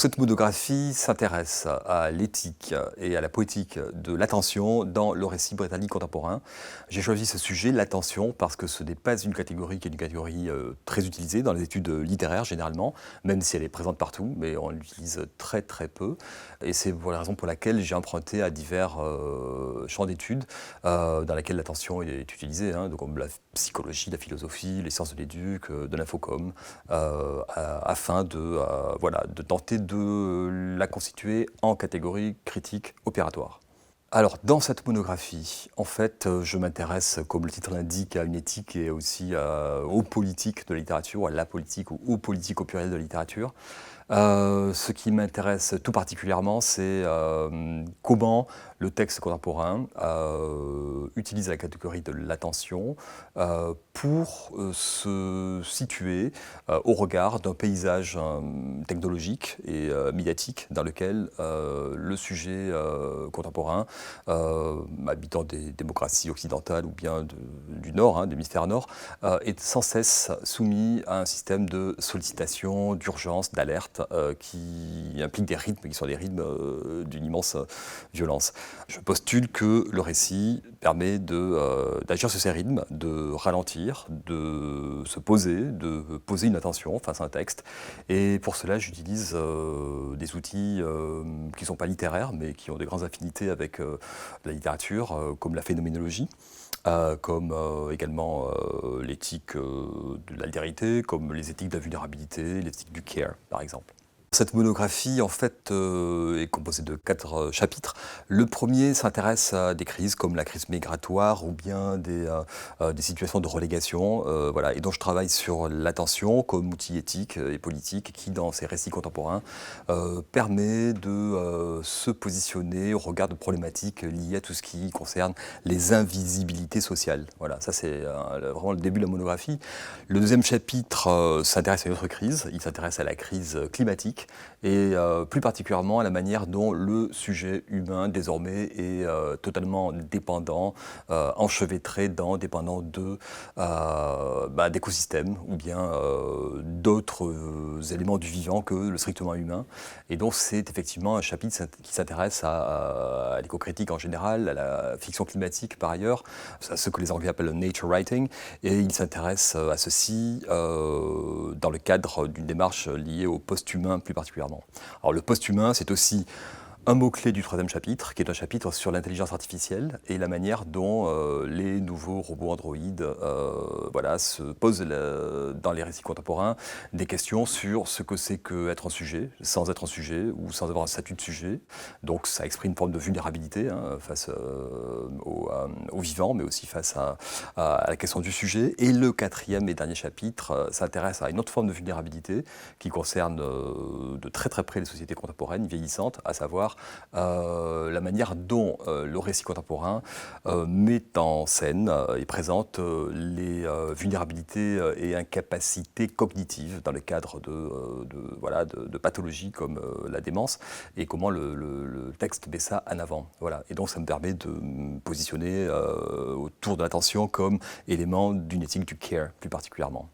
Cette monographie s'intéresse à l'éthique et à la poétique de l'attention dans le récit britannique contemporain. J'ai choisi ce sujet, l'attention, parce que ce n'est pas une catégorie qui est une catégorie très utilisée dans les études littéraires généralement, même si elle est présente partout, mais on l'utilise très très peu. Et c'est la raison pour laquelle j'ai emprunté à divers champs d'études dans lesquels l'attention est utilisée, donc comme la psychologie, la philosophie, les sciences de l'éduc, de l'infocom, afin de tenter de la constituer en catégorie critique opératoire. Alors, dans cette monographie, en fait, je m'intéresse, comme le titre l'indique, à une éthique et aussi aux politiques de la littérature, à la politique ou aux politiques au pluriel de la littérature. Ce qui m'intéresse tout particulièrement, c'est comment le texte contemporain utilise la catégorie de l'attention pour se situer au regard d'un paysage technologique et médiatique dans lequel le sujet contemporain, habitant des démocraties occidentales ou bien du Nord, de l'hémisphère Nord, est sans cesse soumis à un système de sollicitation, d'urgence, d'alerte, qui impliquent des rythmes qui sont des rythmes d'une immense violence. Je postule que le récit permet d'agir sur ces rythmes, de ralentir, de poser une attention face à un texte. Et pour cela, j'utilise des outils qui ne sont pas littéraires, mais qui ont de grandes affinités avec la littérature, comme la phénoménologie. Comme également l'éthique de l'altérité, comme les éthiques de la vulnérabilité, l'éthique du care, par exemple. Cette monographie, en fait, est composée de 4 chapitres. Le premier s'intéresse à des crises comme la crise migratoire ou bien des situations de relégation, et dont je travaille sur l'attention comme outil éthique et politique qui, dans ces récits contemporains, permet de se positionner au regard de problématiques liées à tout ce qui concerne les invisibilités sociales. Voilà, ça c'est vraiment le début de la monographie. Le deuxième chapitre s'intéresse à une autre crise, il s'intéresse à la crise climatique et plus particulièrement à la manière dont le sujet humain désormais est totalement dépendant, enchevêtré dépendant d'écosystèmes ou bien d'autres éléments du vivant que le strictement humain. Et donc c'est effectivement un chapitre qui s'intéresse à l'éco-critique en général, à la fiction climatique par ailleurs, à ce que les Anglais appellent le nature writing, et il s'intéresse à ceci dans le cadre d'une démarche liée au post-humain plus particulièrement. Alors le post-humain, c'est aussi un mot-clé du troisième chapitre, qui est un chapitre sur l'intelligence artificielle et la manière dont les nouveaux robots androïdes se posent dans les récits contemporains des questions sur ce que c'est qu'être un sujet, sans être un sujet ou sans avoir un statut de sujet. Donc ça exprime une forme de vulnérabilité face au vivant, mais aussi face à la question du sujet. Et le quatrième et dernier chapitre s'intéresse à une autre forme de vulnérabilité qui concerne de très très près les sociétés contemporaines vieillissantes, à savoir la manière dont le récit contemporain met en scène et présente les vulnérabilités et incapacités cognitives dans le cadre de pathologies comme la démence, et comment le texte met ça en avant. Voilà. Et donc ça me permet de me positionner autour de l'attention comme élément d'une éthique du care plus particulièrement.